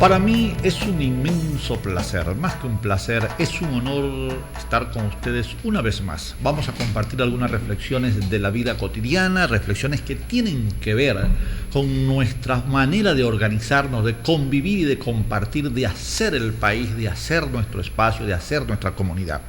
Para mí es un inmenso placer, más que un placer, es un honor estar con ustedes una vez más. Vamos a compartir algunas reflexiones de la vida cotidiana, reflexiones que tienen que ver con nuestra manera de organizarnos, de convivir y de compartir, de hacer el país, de hacer nuestro espacio, de hacer nuestra comunidad.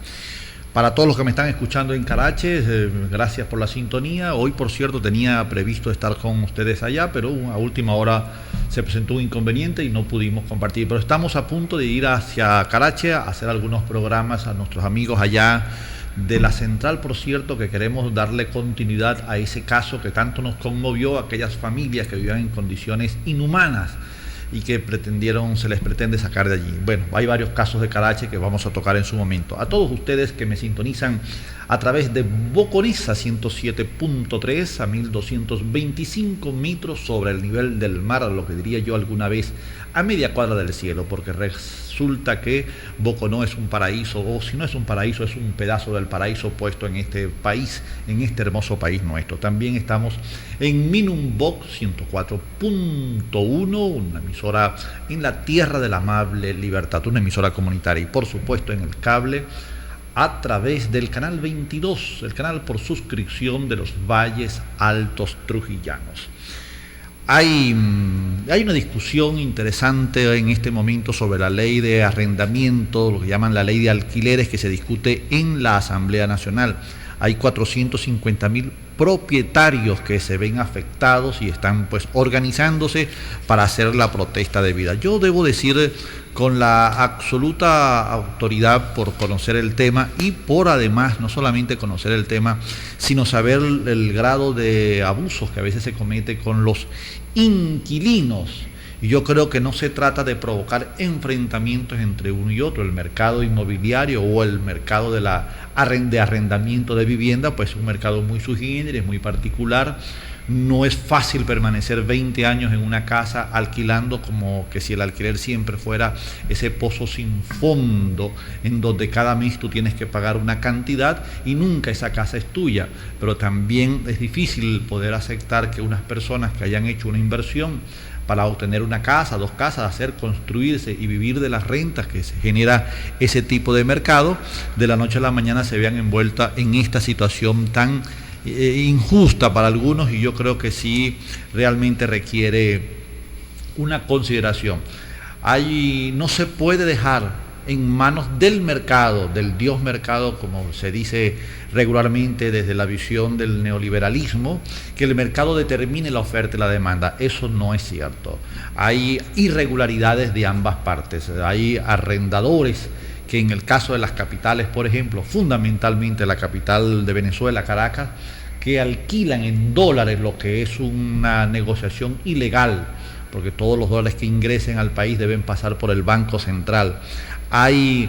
Para todos los que me están escuchando en Carache, gracias por la sintonía. Hoy, por cierto, tenía previsto estar con ustedes allá, pero a última hora se presentó un inconveniente y no pudimos compartir. Pero estamos a punto de ir hacia Carache a hacer algunos programas a nuestros amigos allá de la central, por cierto, que queremos darle continuidad a ese caso que tanto nos conmovió a aquellas familias que vivían en condiciones inhumanas y que se les pretende sacar de allí. Bueno, hay varios casos de Carache que vamos a tocar en su momento. A todos ustedes que me sintonizan a través de Boconesa 107.3 a 1225 metros sobre el nivel del mar, lo que diría yo alguna vez a media cuadra del cielo, porque resulta que Boco no es un paraíso, o si no es un paraíso, es un pedazo del paraíso puesto en este país, en este hermoso país nuestro. También estamos en Minumboc 104.1, una emisora en la tierra de la amable libertad, una emisora comunitaria, y por supuesto en el cable a través del canal 22, el canal por suscripción de los Valles Altos Trujillanos. Hay una discusión interesante en este momento sobre la ley de arrendamiento, lo que llaman la ley de alquileres, que se discute en la Asamblea Nacional. Hay 450.000 propietarios que se ven afectados y están pues organizándose para hacer la protesta debida. Yo debo decir con la absoluta autoridad por conocer el tema y por además no solamente conocer el tema, sino saber el grado de abusos que a veces se comete con los inquilinos. Y yo creo que no se trata de provocar enfrentamientos entre uno y otro. El mercado inmobiliario o el mercado de arrendamiento de vivienda, pues es un mercado muy sui generis, muy particular. No es fácil permanecer 20 años en una casa alquilando, como que si el alquiler siempre fuera ese pozo sin fondo, en donde cada mes tú tienes que pagar una cantidad y nunca esa casa es tuya. Pero también es difícil poder aceptar que unas personas que hayan hecho una inversión para obtener una casa, dos casas, hacer construirse y vivir de las rentas que se genera ese tipo de mercado, de la noche a la mañana se vean envueltas en esta situación tan injusta para algunos, y yo creo que sí realmente requiere una consideración. No se puede dejar en manos del mercado, del dios mercado, como se dice regularmente desde la visión del neoliberalismo, que el mercado determine la oferta y la demanda. Eso no es cierto. Hay irregularidades de ambas partes. Hay arrendadores que en el caso de las capitales, por ejemplo, fundamentalmente la capital de Venezuela, Caracas, que alquilan en dólares, lo que es una negociación ilegal, porque todos los dólares que ingresen al país deben pasar por el Banco Central. Hay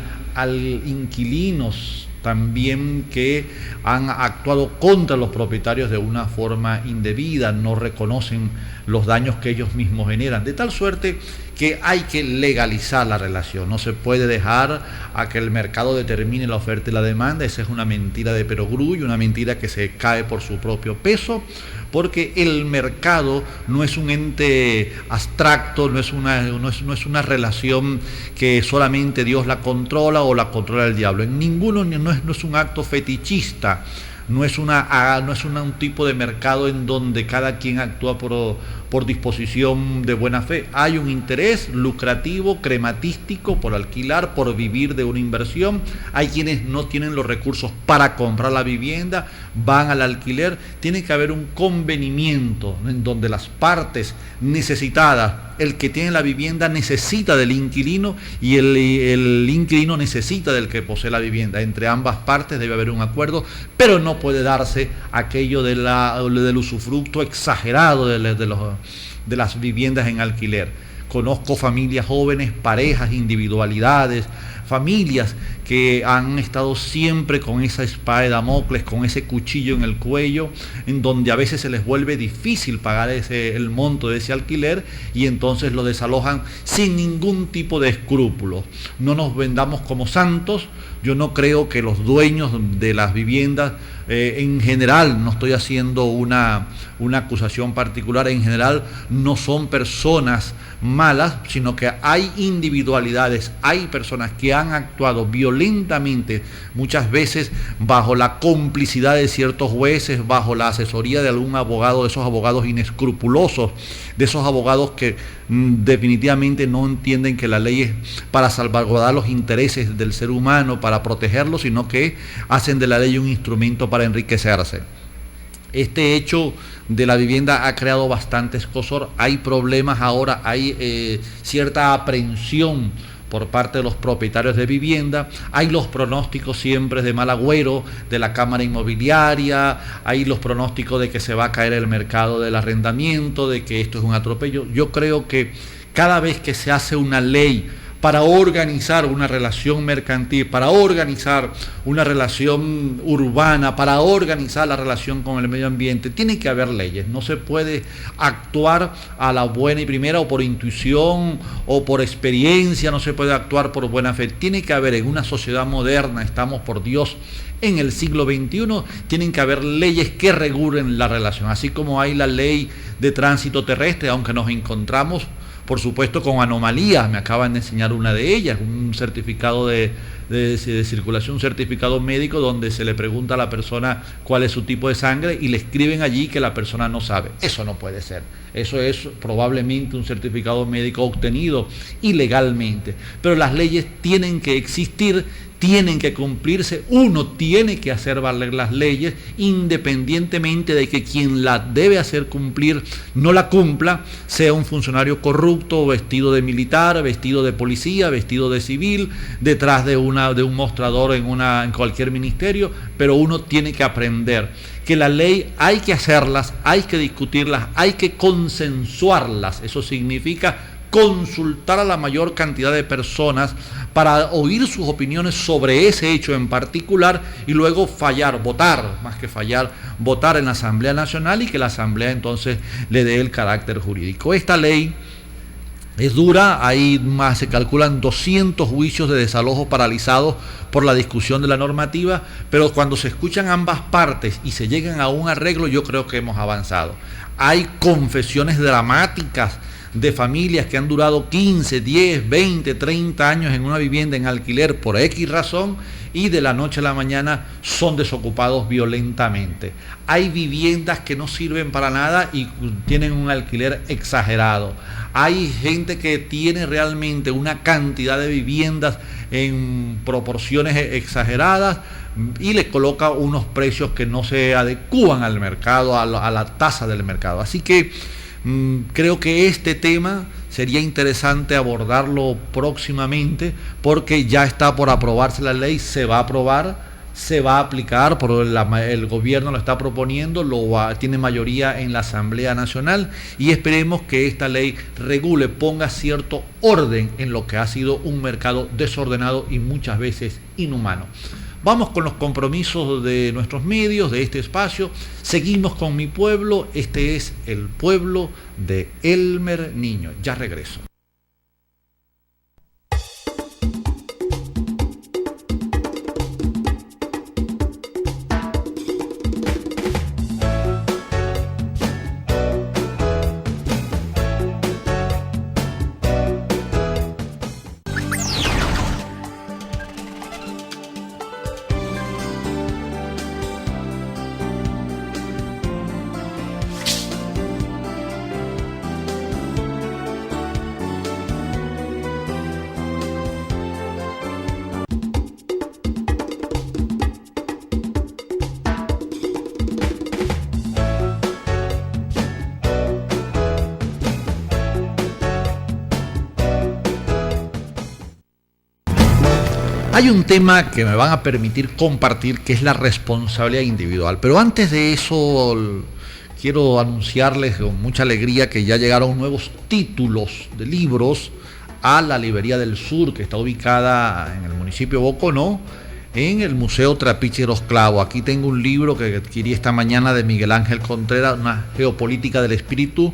inquilinos también que han actuado contra los propietarios de una forma indebida, no reconocen los daños que ellos mismos generan, de tal suerte que hay que legalizar la relación. No se puede dejar a que el mercado determine la oferta y la demanda. Esa es una mentira de perogrullo, una mentira que se cae por su propio peso, porque el mercado no es un ente abstracto, no es una relación que solamente Dios la controla o la controla el diablo. En ninguno, no es un acto fetichista. No es un tipo de mercado en donde cada quien actúa por disposición de buena fe. Hay un interés lucrativo, crematístico, por alquilar, por vivir de una inversión. Hay quienes no tienen los recursos para comprar la vivienda, van al alquiler. Tiene que haber un convenimiento en donde las partes necesitadas, el que tiene la vivienda necesita del inquilino y el inquilino necesita del que posee la vivienda. Entre ambas partes debe haber un acuerdo, pero no puede darse aquello del usufructo exagerado de las viviendas en alquiler. Conozco familias jóvenes, parejas, individualidades, familias que han estado siempre con esa espada de Damocles, con ese cuchillo en el cuello, en donde a veces se les vuelve difícil pagar el monto de ese alquiler y entonces lo desalojan sin ningún tipo de escrúpulos. No nos vendamos como santos. Yo no creo que los dueños de las viviendas, en general, no estoy haciendo una acusación particular, en general no son personas malas, sino que hay individualidades, hay personas que han actuado violentamente, muchas veces bajo la complicidad de ciertos jueces, bajo la asesoría de algún abogado, de esos abogados inescrupulosos, de esos abogados que definitivamente no entienden que la ley es para salvaguardar los intereses del ser humano, para protegerlo, sino que hacen de la ley un instrumento para enriquecerse. Este hecho de la vivienda ha creado bastante escozor, hay problemas ahora, hay cierta aprensión por parte de los propietarios de vivienda, hay los pronósticos siempre de mal agüero de la Cámara Inmobiliaria, hay los pronósticos de que se va a caer el mercado del arrendamiento, de que esto es un atropello. Yo creo que cada vez que se hace una ley para organizar una relación mercantil, para organizar una relación urbana, para organizar la relación con el medio ambiente, tiene que haber leyes. No se puede actuar a la buena y primera o por intuición o por experiencia, no se puede actuar por buena fe. Tiene que haber en una sociedad moderna, estamos por Dios en el siglo XXI, tienen que haber leyes que regulen la relación, así como hay la ley de tránsito terrestre, aunque nos encontramos por supuesto con anomalías. Me acaban de enseñar una de ellas, un certificado de circulación, un certificado médico donde se le pregunta a la persona cuál es su tipo de sangre y le escriben allí que la persona no sabe. Eso no puede ser. Eso es probablemente un certificado médico obtenido ilegalmente. Pero las leyes tienen que existir, tienen que cumplirse, uno tiene que hacer valer las leyes independientemente de que quien la debe hacer cumplir no la cumpla, sea un funcionario corrupto, vestido de militar, vestido de policía, vestido de civil, detrás de un mostrador en cualquier ministerio, pero uno tiene que aprender que la ley hay que hacerlas, hay que discutirlas, hay que consensuarlas. Eso significa consultar a la mayor cantidad de personas para oír sus opiniones sobre ese hecho en particular y luego votar, más que fallar, votar en la Asamblea Nacional y que la Asamblea entonces le dé el carácter jurídico. Esta ley es dura, ahí más se calculan 200 juicios de desalojo paralizados por la discusión de la normativa, pero cuando se escuchan ambas partes y se llegan a un arreglo, yo creo que hemos avanzado. Hay confesiones dramáticas de familias que han durado 15, 10, 20, 30 años en una vivienda en alquiler por X razón y de la noche a la mañana son desocupados violentamente. Hay viviendas que no sirven para nada y tienen un alquiler exagerado. Hay gente que tiene realmente una cantidad de viviendas en proporciones exageradas y le coloca unos precios que no se adecúan al mercado, a la tasa del mercado. Así que creo que este tema sería interesante abordarlo próximamente porque ya está por aprobarse la ley, se va a aprobar, se va a aplicar, el gobierno lo está proponiendo, tiene mayoría en la Asamblea Nacional y esperemos que esta ley regule, ponga cierto orden en lo que ha sido un mercado desordenado y muchas veces inhumano. Vamos con los compromisos de nuestros medios, de este espacio. Seguimos con Mi Pueblo. Este es el pueblo de Elmer Niño. Ya regreso. Hay un tema que me van a permitir compartir que es la responsabilidad individual, pero antes de eso quiero anunciarles con mucha alegría que ya llegaron nuevos títulos de libros a la Librería del Sur, que está ubicada en el municipio de Boconó, en el Museo Trapiche de los Clavos. Aquí tengo un libro que adquirí esta mañana de Miguel Ángel Contreras, una geopolítica del espíritu,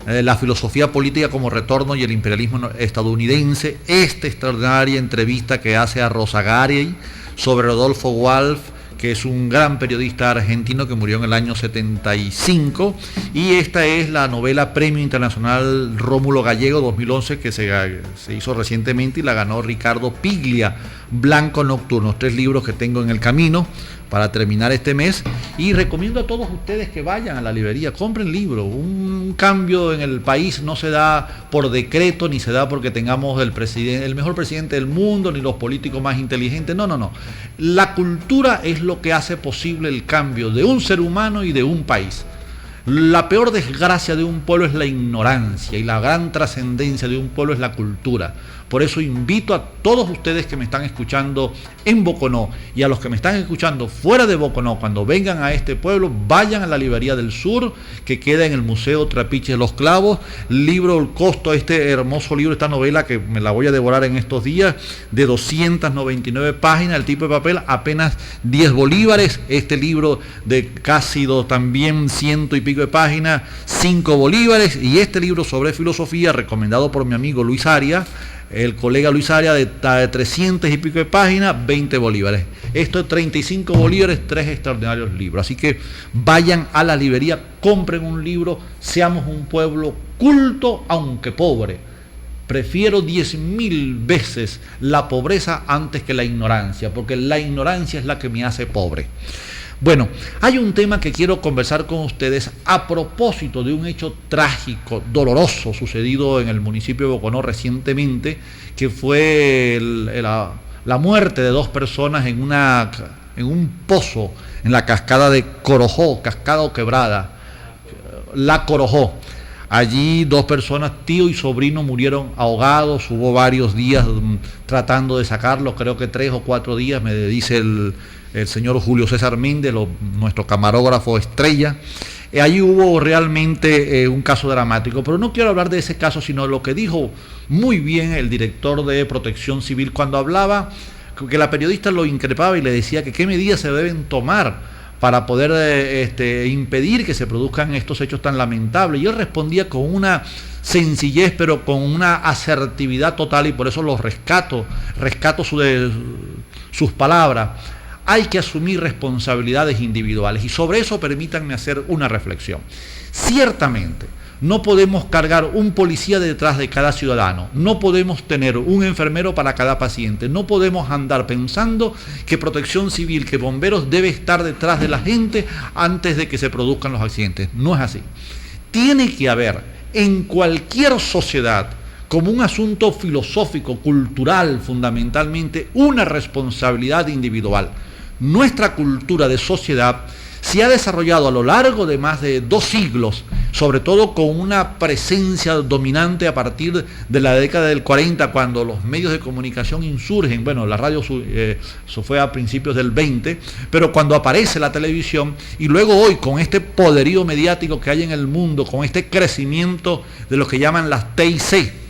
la filosofía política como retorno y el imperialismo estadounidense. Esta extraordinaria entrevista que hace a Rosa Garey sobre Rodolfo Walsh, que es un gran periodista argentino que murió en el año 75, y esta es la novela Premio Internacional Rómulo Gallego 2011, que se hizo recientemente y la ganó Ricardo Piglia, Blanco Nocturno. 3 libros que tengo en el camino para terminar este mes, y recomiendo a todos ustedes que vayan a la librería, compren libros. Un cambio en el país no se da por decreto, ni se da porque tengamos el mejor presidente del mundo, ni los políticos más inteligentes. No. La cultura es lo que hace posible el cambio de un ser humano y de un país. La peor desgracia de un pueblo es la ignorancia, y la gran trascendencia de un pueblo es la cultura. Por eso invito a todos ustedes que me están escuchando en Boconó y a los que me están escuchando fuera de Boconó, cuando vengan a este pueblo, vayan a la Librería del Sur, que queda en el Museo Trapiche de los Clavos. El costo de este hermoso libro, esta novela que me la voy a devorar en estos días, de 299 páginas, el tipo de papel apenas 10 bolívares. Este libro de casi también 100 y pico de páginas, 5 bolívares. Y este libro sobre filosofía, recomendado por mi amigo Luis Aria, el colega Luis Aria, de 300 y pico de páginas, 20 bolívares. Esto es 35 bolívares, 3 extraordinarios libros. Así que vayan a la librería, compren un libro, seamos un pueblo culto, aunque pobre. Prefiero 10.000 veces la pobreza antes que la ignorancia, porque la ignorancia es la que me hace pobre. Bueno, hay un tema que quiero conversar con ustedes a propósito de un hecho trágico, doloroso, sucedido en el municipio de Boconó recientemente, que fue la muerte de 2 personas en un pozo en la cascada de Corojó, cascada o quebrada, la Corojó. Allí 2 personas, tío y sobrino, murieron ahogados. Hubo varios días tratando de sacarlos, creo que 3 o 4 días, me dice el señor Julio César Méndez, nuestro camarógrafo estrella. Allí hubo realmente un caso dramático, pero no quiero hablar de ese caso, sino lo que dijo muy bien el director de Protección Civil cuando hablaba, que la periodista lo increpaba y le decía que qué medidas se deben tomar para poder impedir que se produzcan estos hechos tan lamentables. Y él respondía con una sencillez, pero con una asertividad total, y por eso los rescato sus palabras. Hay que asumir responsabilidades individuales, y sobre eso permítanme hacer una reflexión. Ciertamente, no podemos cargar un policía detrás de cada ciudadano, no podemos tener un enfermero para cada paciente, no podemos andar pensando que Protección Civil, que bomberos debe estar detrás de la gente antes de que se produzcan los accidentes. No es así. Tiene que haber en cualquier sociedad, como un asunto filosófico, cultural, fundamentalmente, una responsabilidad individual. Nuestra cultura de sociedad se ha desarrollado a lo largo de más de 2 siglos, sobre todo con una presencia dominante a partir de la década del 40, cuando los medios de comunicación insurgen. Bueno, la radio eso fue a principios del 20, pero cuando aparece la televisión, y luego hoy con este poderío mediático que hay en el mundo, con este crecimiento de lo que llaman las TIC,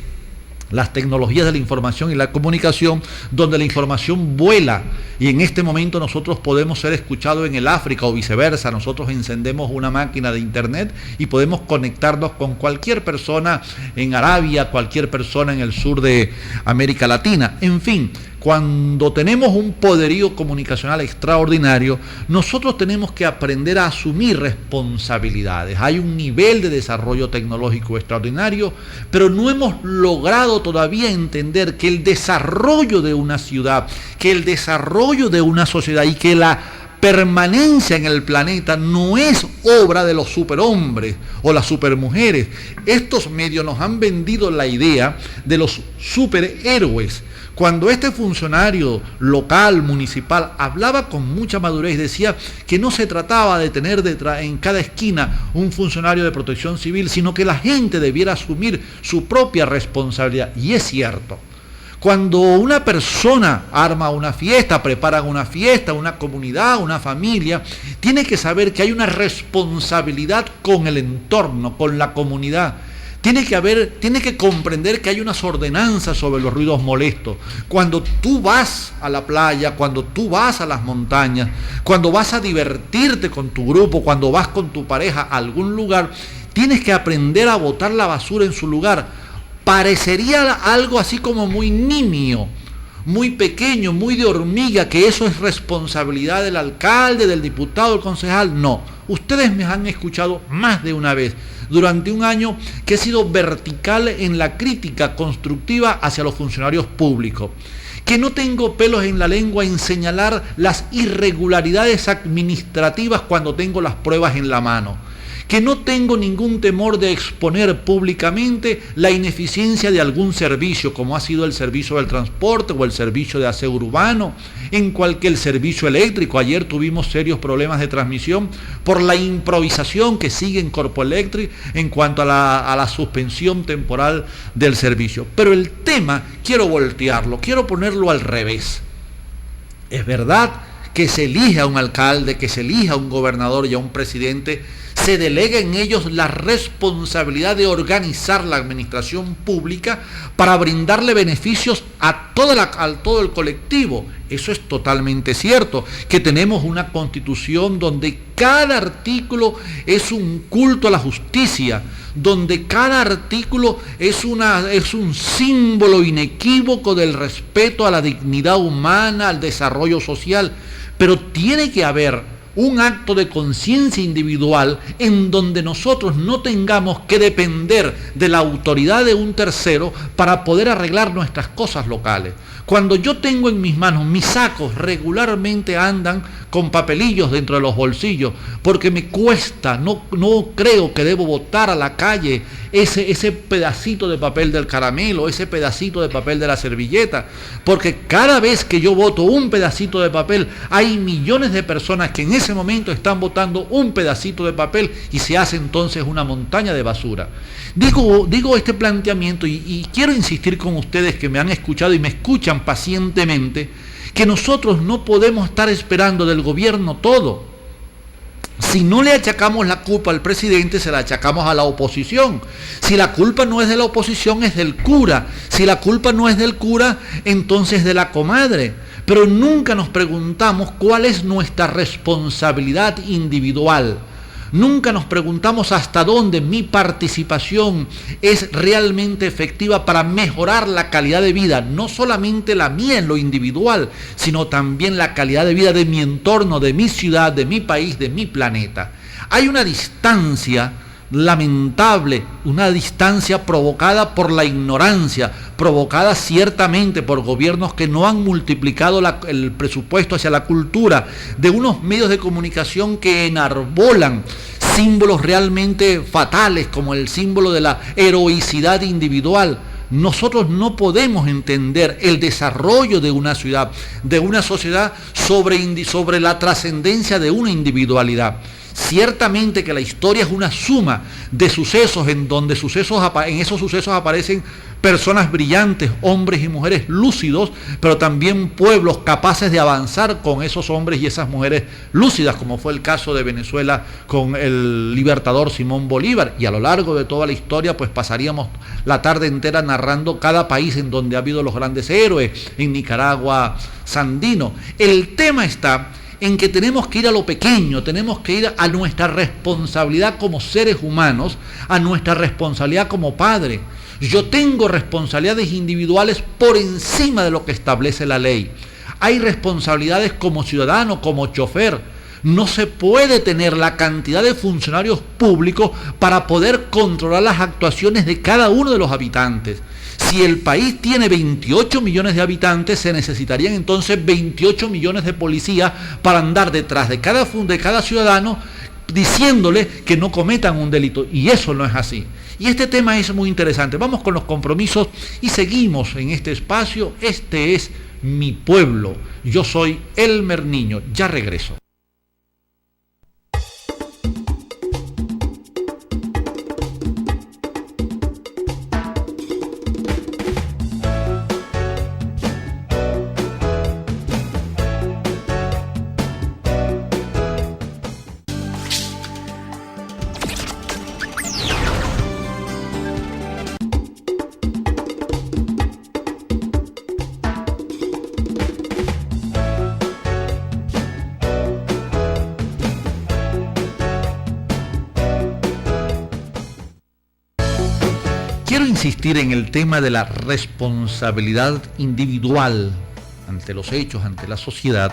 las tecnologías de la información y la comunicación, donde la información vuela, y en este momento nosotros podemos ser escuchados en el África o viceversa. Nosotros encendemos una máquina de internet y podemos conectarnos con cualquier persona en Arabia, cualquier persona en el sur de América Latina. En fin, cuando tenemos un poderío comunicacional extraordinario, nosotros tenemos que aprender a asumir responsabilidades. Hay un nivel de desarrollo tecnológico extraordinario, pero no hemos logrado todavía entender que el desarrollo de una ciudad, que el desarrollo de una sociedad y que la permanencia en el planeta no es obra de los superhombres o las supermujeres. Estos medios nos han vendido la idea de los superhéroes. Cuando este funcionario local, municipal, hablaba con mucha madurez, decía que no se trataba de tener en cada esquina un funcionario de Protección Civil, sino que la gente debiera asumir su propia responsabilidad. Y es cierto. Cuando una persona arma una fiesta, prepara una fiesta, una comunidad, una familia, tiene que saber que hay una responsabilidad con el entorno, con la comunidad. Tiene que comprender que hay unas ordenanzas sobre los ruidos molestos. Cuando tú vas a la playa, cuando tú vas a las montañas, cuando vas a divertirte con tu grupo, cuando vas con tu pareja a algún lugar, tienes que aprender a botar la basura en su lugar. Parecería algo así como muy nimio, muy pequeño, muy de hormiga, que eso es responsabilidad del alcalde, del diputado, del concejal. No, ustedes me han escuchado más de una vez durante un año que he sido vertical en la crítica constructiva hacia los funcionarios públicos, que no tengo pelos en la lengua en señalar las irregularidades administrativas cuando tengo las pruebas en la mano, que no tengo ningún temor de exponer públicamente la ineficiencia de algún servicio, como ha sido el servicio del transporte o el servicio de aseo urbano, en cualquier servicio eléctrico. Ayer tuvimos serios problemas de transmisión por la improvisación que sigue en Corpo Eléctrico en cuanto a la suspensión temporal del servicio. Pero el tema quiero voltearlo, quiero ponerlo al revés. Es verdad que se elige a un alcalde, que se elija a un gobernador y a un presidente, se delega en ellos la responsabilidad de organizar la administración pública para brindarle beneficios a todo el colectivo. Eso es totalmente cierto, que tenemos una constitución donde cada artículo es un culto a la justicia, donde cada artículo es un símbolo inequívoco del respeto a la dignidad humana, al desarrollo social, pero tiene que haber un acto de conciencia individual en donde nosotros no tengamos que depender de la autoridad de un tercero para poder arreglar nuestras cosas locales. Cuando yo tengo en mis manos, mis sacos regularmente andan con papelillos dentro de los bolsillos, porque me cuesta, no creo que debo botar a la calle ese pedacito de papel del caramelo, ese pedacito de papel de la servilleta, porque cada vez que yo boto un pedacito de papel, hay millones de personas que en ese momento están botando un pedacito de papel y se hace entonces una montaña de basura. Digo este planteamiento y quiero insistir con ustedes que me han escuchado y me escuchan pacientemente, que nosotros no podemos estar esperando del gobierno todo. Si no le achacamos la culpa al presidente, se la achacamos a la oposición. Si la culpa no es de la oposición, es del cura. Si la culpa no es del cura, entonces de la comadre. Pero nunca nos preguntamos cuál es nuestra responsabilidad individual. Nunca nos preguntamos hasta dónde mi participación es realmente efectiva para mejorar la calidad de vida, no solamente la mía en lo individual, sino también la calidad de vida de mi entorno, de mi ciudad, de mi país, de mi planeta. Hay una distancia lamentable, una distancia provocada por la ignorancia, provocada ciertamente por gobiernos que no han multiplicado el presupuesto hacia la cultura, de unos medios de comunicación que enarbolan símbolos realmente fatales como el símbolo de la heroicidad individual. Nosotros no podemos entender el desarrollo de una ciudad, de una sociedad sobre la trascendencia de una individualidad. Ciertamente que la historia es una suma de sucesos en donde en esos sucesos aparecen personas brillantes, hombres y mujeres lúcidos, pero también pueblos capaces de avanzar con esos hombres y esas mujeres lúcidas, como fue el caso de Venezuela con el libertador Simón Bolívar. Y a lo largo de toda la historia, pues pasaríamos la tarde entera narrando cada país en donde ha habido los grandes héroes, en Nicaragua, Sandino. El tema está en que tenemos que ir a lo pequeño, tenemos que ir a nuestra responsabilidad como seres humanos, a nuestra responsabilidad como padre. Yo tengo responsabilidades individuales por encima de lo que establece la ley. Hay responsabilidades como ciudadano, como chofer. No se puede tener la cantidad de funcionarios públicos para poder controlar las actuaciones de cada uno de los habitantes. Si el país tiene 28 millones de habitantes, se necesitarían entonces 28 millones de policías para andar detrás de cada ciudadano diciéndole que no cometan un delito. Y eso no es así. Y este tema es muy interesante. Vamos con los compromisos y seguimos en este espacio. Este es mi pueblo. Yo soy Elmer Niño. Ya regreso. quiero insistir en el tema de la responsabilidad individual ante los hechos, ante la sociedad,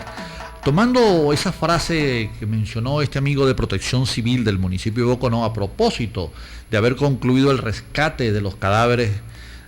tomando esa frase que mencionó este amigo de Protección Civil del municipio de Boconó a propósito de haber concluido el rescate de los cadáveres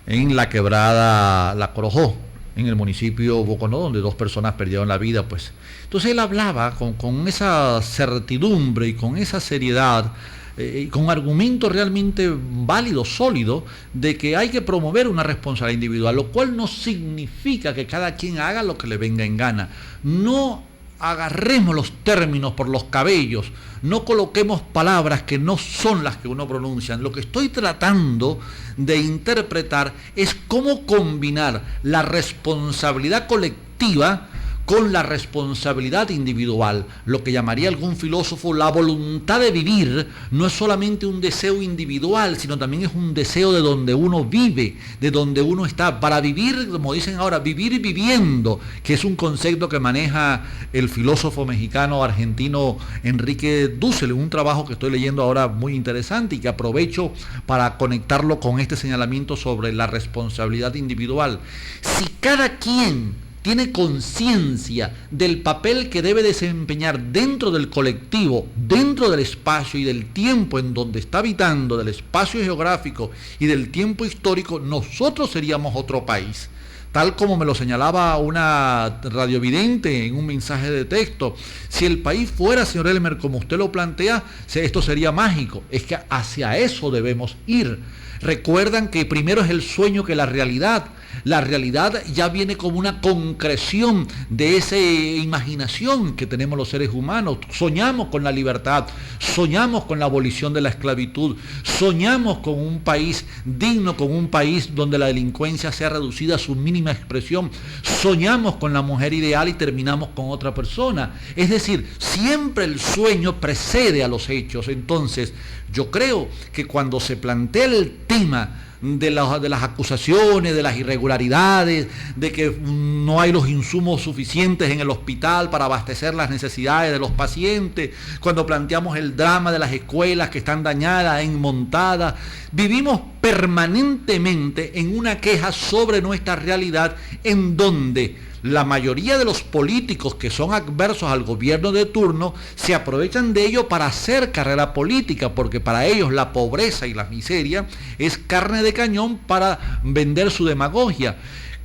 en la quebrada La Corojó, en el municipio de Boconó, donde 2 personas perdieron la vida, pues. Entonces él hablaba con esa certidumbre y con esa seriedad, y con argumentos realmente válidos, sólidos, de que hay que promover una responsabilidad individual, lo cual no significa que cada quien haga lo que le venga en gana. No agarremos los términos por los cabellos, no coloquemos palabras que no son las que uno pronuncia. Lo que estoy tratando de interpretar es cómo combinar la responsabilidad colectiva con la responsabilidad individual. Lo que llamaría algún filósofo la voluntad de vivir no es solamente un deseo individual, sino también es un deseo de donde uno vive, de donde uno está. Para vivir, como dicen ahora, vivir viviendo, que es un concepto que maneja el filósofo mexicano argentino Enrique Dussel, un trabajo que estoy leyendo ahora muy interesante y que aprovecho para conectarlo con este señalamiento sobre la responsabilidad individual. Si cada quien tiene conciencia del papel que debe desempeñar dentro del colectivo, dentro del espacio y del tiempo en donde está habitando, del espacio geográfico y del tiempo histórico, nosotros seríamos otro país. Tal como me lo señalaba una radiovidente en un mensaje de texto, si el país fuera, señor Elmer, como usted lo plantea, esto sería mágico. Es que hacia eso debemos ir. Recuerdan que primero es el sueño que la realidad. La realidad ya viene como una concreción de esa imaginación que tenemos los seres humanos. Soñamos con la libertad, soñamos con la abolición de la esclavitud, soñamos con un país digno, con un país donde la delincuencia sea reducida a su mínima expresión, soñamos con la mujer ideal y terminamos con otra persona. Es decir, siempre el sueño precede a los hechos. Entonces, yo creo que cuando se plantea el tema de las acusaciones, de las irregularidades, de que no hay los insumos suficientes en el hospital para abastecer las necesidades de los pacientes, cuando planteamos el drama de las escuelas que están dañadas, enmontadas, vivimos permanentemente en una queja sobre nuestra realidad, en donde la mayoría de los políticos que son adversos al gobierno de turno se aprovechan de ello para hacer carrera política, porque para ellos la pobreza y la miseria es carne de cañón para vender su demagogia.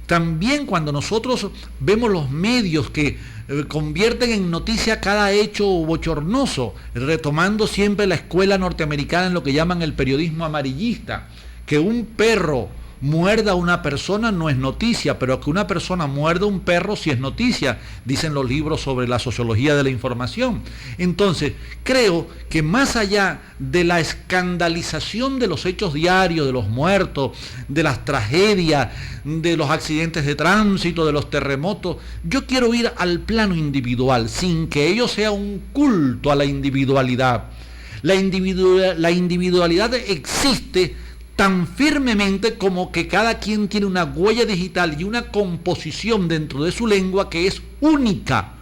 También cuando nosotros vemos los medios que convierten en noticia cada hecho bochornoso, retomando siempre la escuela norteamericana en lo que llaman el periodismo amarillista, que un perro muerda a una persona no es noticia, pero que una persona muerda a un perro sí es noticia, dicen los libros sobre la sociología de la información. Entonces, creo que más allá de la escandalización de los hechos diarios, de los muertos, de las tragedias, de los accidentes de tránsito, de los terremotos, yo quiero ir al plano individual, sin que ello sea un culto a la individualidad. La individualidad existe tan firmemente como que cada quien tiene una huella digital y una composición dentro de su lengua que es única.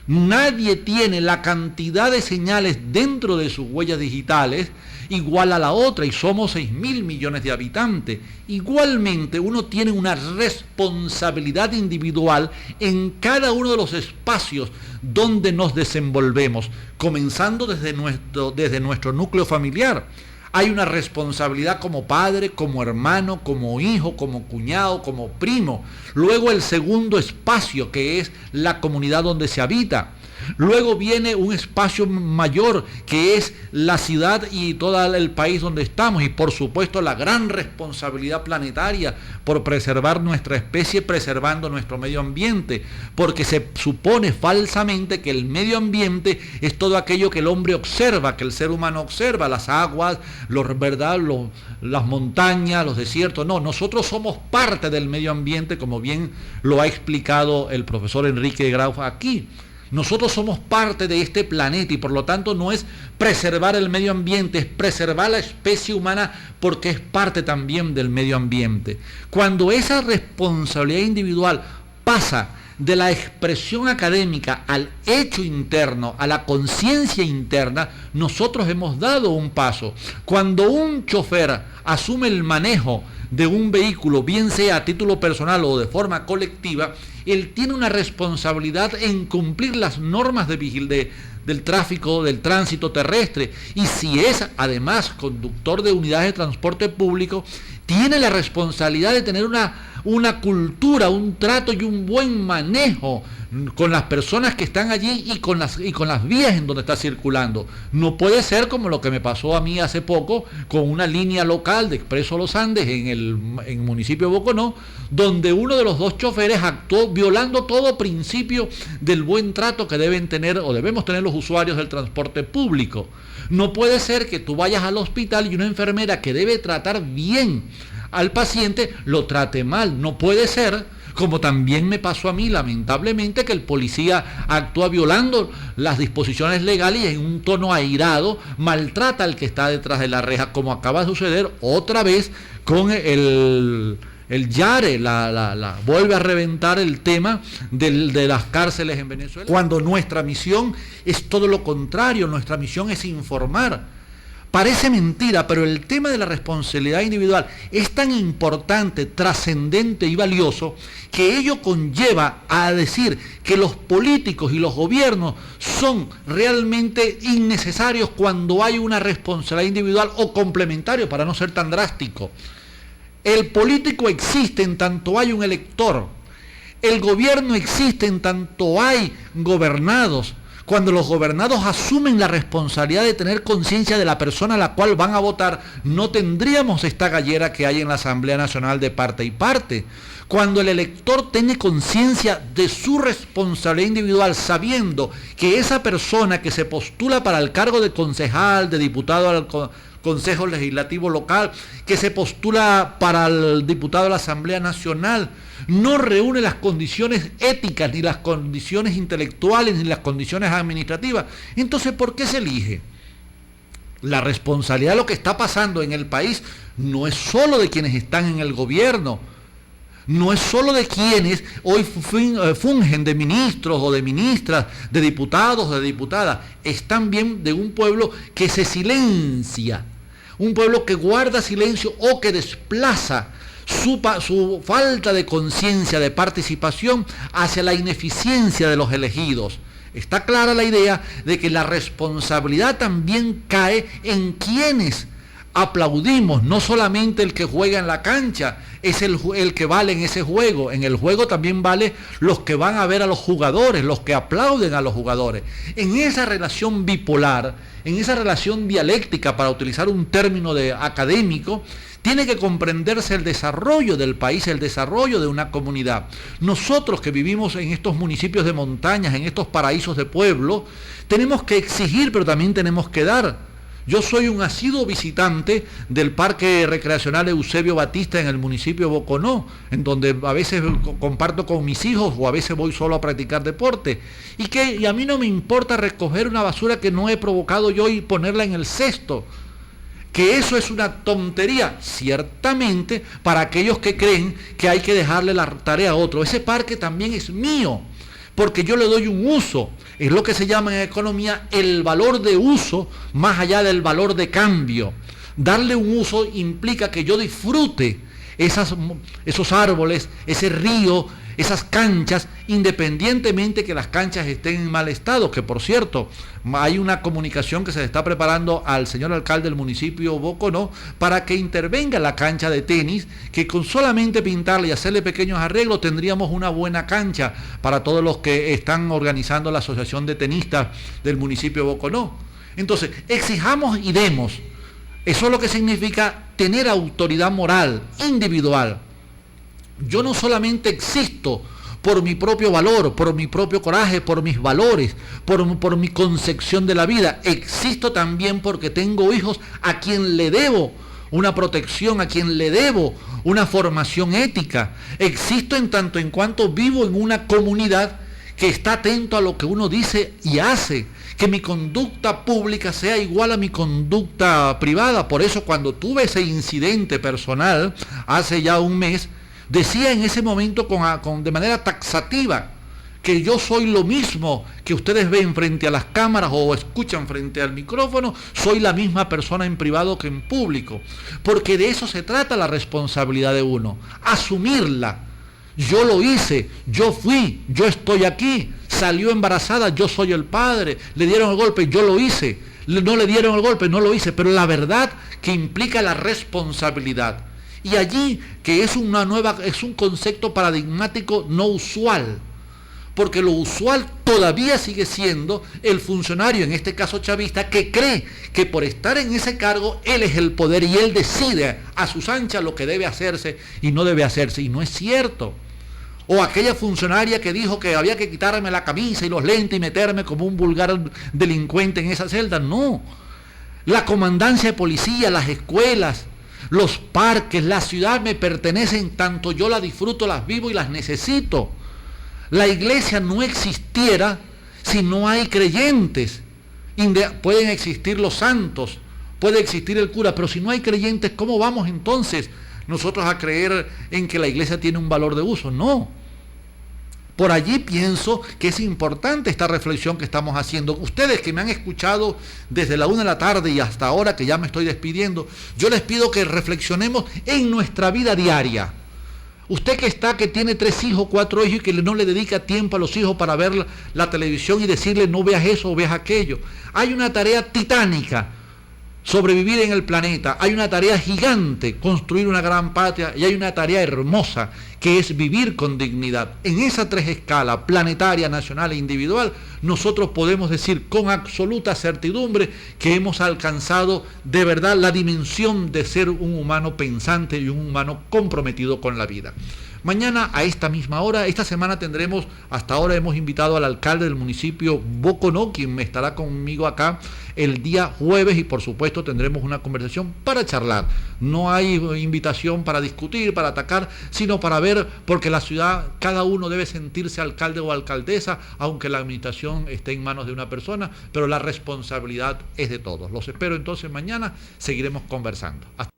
Nadie tiene la cantidad de señales dentro de sus huellas digitales igual a la otra, y somos 6.000 millones de habitantes. Igualmente uno tiene una responsabilidad individual en cada uno de los espacios donde nos desenvolvemos, comenzando desde nuestro núcleo familiar. Hay una responsabilidad como padre, como hermano, como hijo, como cuñado, como primo. Luego el segundo espacio, que es la comunidad donde se habita. Luego viene un espacio mayor, que es la ciudad y todo el país donde estamos. Y por supuesto la gran responsabilidad planetaria por preservar nuestra especie, preservando nuestro medio ambiente. Porque se supone falsamente que el medio ambiente es todo aquello que el hombre observa, que el ser humano observa, las aguas, las montañas, los desiertos. No, nosotros somos parte del medio ambiente, como bien lo ha explicado el profesor Enrique Grau aquí. Nosotros somos parte de este planeta y por lo tanto no es preservar el medio ambiente, es preservar la especie humana porque es parte también del medio ambiente. Cuando esa responsabilidad individual pasa de la expresión académica al hecho interno, a la conciencia interna, nosotros hemos dado un paso. Cuando un chofer asume el manejo de un vehículo, bien sea a título personal o de forma colectiva, él tiene una responsabilidad en cumplir las normas del tráfico, del tránsito terrestre. Y si es además conductor de unidades de transporte público, tiene la responsabilidad de tener una cultura, un trato y un buen manejo con las personas que están allí y con las vías en donde está circulando. No puede ser como lo que me pasó a mí hace poco con una línea local de Expreso Los Andes en el municipio de Boconó, donde uno de los dos choferes actuó violando todo principio del buen trato que deben tener o debemos tener los usuarios del transporte público. No puede ser que tú vayas al hospital y una enfermera que debe tratar bien al paciente lo trate mal. No puede ser, como también me pasó a mí lamentablemente, que el policía actúa violando las disposiciones legales y en un tono airado maltrata al que está detrás de la reja, como acaba de suceder otra vez con el Yare, vuelve a reventar el tema de las cárceles en Venezuela, cuando nuestra misión es todo lo contrario. Nuestra misión es informar. Parece mentira, pero el tema de la responsabilidad individual es tan importante, trascendente y valioso, que ello conlleva a decir que los políticos y los gobiernos son realmente innecesarios cuando hay una responsabilidad individual o complementario, para no ser tan drástico. El político existe en tanto hay un elector. El gobierno existe en tanto hay gobernados. Cuando los gobernados asumen la responsabilidad de tener conciencia de la persona a la cual van a votar, no tendríamos esta gallera que hay en la Asamblea Nacional de parte y parte. Cuando el elector tiene conciencia de su responsabilidad individual, sabiendo que esa persona que se postula para el cargo de concejal, de diputado al Consejo Legislativo Local, que se postula para el diputado de la Asamblea Nacional, no reúne las condiciones éticas, ni las condiciones intelectuales, ni las condiciones administrativas, entonces ¿por qué se elige? La responsabilidad de lo que está pasando en el país no es solo de quienes están en el gobierno, no es solo de quienes hoy fungen de ministros o de ministras, de diputados o de diputadas, es también de un pueblo que se silencia, un pueblo que guarda silencio o que desplaza su falta de conciencia, de participación hacia la ineficiencia de los elegidos. Está clara la idea de que la responsabilidad también cae en quienes aplaudimos, no solamente el que juega en la cancha, es el que vale en ese juego. En el juego también vale los que van a ver a los jugadores, los que aplauden a los jugadores. En esa relación bipolar, en esa relación dialéctica, para utilizar un término académico, tiene que comprenderse el desarrollo del país, el desarrollo de una comunidad. Nosotros que vivimos en estos municipios de montañas, en estos paraísos de pueblo, tenemos que exigir, pero también tenemos que dar. Yo soy un asiduo visitante del Parque Recreacional Eusebio Batista en el municipio de Boconó, en donde a veces comparto con mis hijos o a veces voy solo a practicar deporte. Y a mí no me importa recoger una basura que no he provocado yo y ponerla en el cesto. Que eso es una tontería, ciertamente, para aquellos que creen que hay que dejarle la tarea a otro. Ese parque también es mío, porque yo le doy un uso. Es lo que se llama en economía el valor de uso, más allá del valor de cambio. Darle un uso implica que yo disfrute esos árboles, ese río, esas canchas, independientemente que las canchas estén en mal estado, que por cierto, hay una comunicación que se le está preparando al señor alcalde del municipio Boconó para que intervenga la cancha de tenis, que con solamente pintarle y hacerle pequeños arreglos tendríamos una buena cancha para todos los que están organizando la asociación de tenistas del municipio Boconó. Entonces, exijamos y demos. Eso es lo que significa tener autoridad moral, individual. Yo no solamente existo por mi propio valor, por mi propio coraje, por mis valores, por mi concepción de la vida. Existo también porque tengo hijos a quien le debo una protección, a quien le debo una formación ética. Existo en tanto en cuanto vivo en una comunidad que está atento a lo que uno dice y hace, que mi conducta pública sea igual a mi conducta privada. Por eso cuando tuve ese incidente personal hace ya un mes, decía en ese momento de manera taxativa, que yo soy lo mismo que ustedes ven frente a las cámaras o escuchan frente al micrófono, soy la misma persona en privado que en público. Porque de eso se trata la responsabilidad de uno, asumirla. Yo lo hice, yo fui, yo estoy aquí, salió embarazada, yo soy el padre, le dieron el golpe, yo lo hice, no le dieron el golpe, no lo hice, pero la verdad que implica la responsabilidad. Y allí que es un concepto paradigmático no usual, porque lo usual todavía sigue siendo el funcionario, en este caso chavista, que cree que por estar en ese cargo, él es el poder y él decide a sus anchas lo que debe hacerse y no debe hacerse, y no es cierto. O aquella funcionaria que dijo que había que quitarme la camisa y los lentes y meterme como un vulgar delincuente en esa celda, no. La comandancia de policía, las escuelas, los parques, la ciudad me pertenecen, tanto yo la disfruto, las vivo y las necesito. La iglesia no existiera si no hay creyentes. Pueden existir los santos, puede existir el cura, pero si no hay creyentes, ¿cómo vamos entonces nosotros a creer en que la iglesia tiene un valor de uso? No. Por allí pienso que es importante esta reflexión que estamos haciendo. Ustedes que me han escuchado desde la 1 de la tarde y hasta ahora que ya me estoy despidiendo, yo les pido que reflexionemos en nuestra vida diaria. Usted que tiene 3 hijos, 4 hijos y que no le dedica tiempo a los hijos para ver la televisión y decirle no veas eso o veas aquello. Hay una tarea titánica, sobrevivir en el planeta. Hay una tarea gigante, construir una gran patria, y hay una tarea hermosa que es vivir con dignidad. En esas 3 escalas, planetaria, nacional e individual, nosotros podemos decir con absoluta certidumbre que hemos alcanzado de verdad la dimensión de ser un humano pensante y un humano comprometido con la vida. Mañana a esta misma hora, esta semana tendremos, hasta ahora hemos invitado al alcalde del municipio Boconó, quien me estará conmigo acá el día jueves, y por supuesto tendremos una conversación para charlar. No hay invitación para discutir, para atacar, sino para ver, porque la ciudad, cada uno debe sentirse alcalde o alcaldesa, aunque la administración esté en manos de una persona, pero la responsabilidad es de todos. Los espero entonces mañana, seguiremos conversando. Hasta